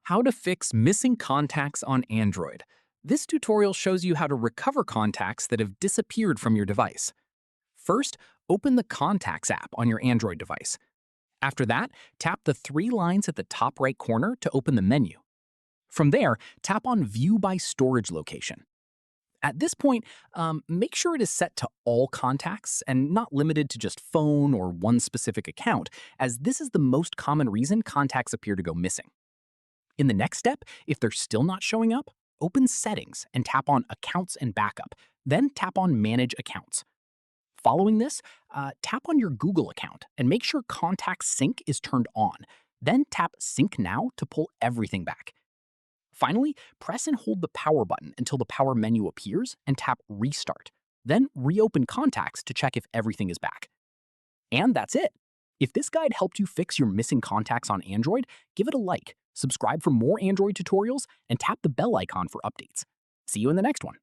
How to fix missing contacts on Android. This tutorial shows you how to recover contacts that have disappeared from your device. First, open the Contacts app on your Android device. After that, tap the three lines at the top right corner to open the menu. From there, tap on View by Storage Location. At this point, make sure it is set to all contacts and not limited to just phone or one specific account, as this is the most common reason contacts appear to go missing. In the next step, if they're still not showing up, open Settings and tap on Accounts and Backup, then tap on Manage Accounts. Following this, tap on your Google account and make sure Contact Sync is turned on. Then tap Sync Now to pull everything back. Finally, press and hold the power button until the power menu appears and tap Restart. Then reopen Contacts to check if everything is back. And that's it. If this guide helped you fix your missing contacts on Android, give it a like, subscribe for more Android tutorials, and tap the bell icon for updates. See you in the next one.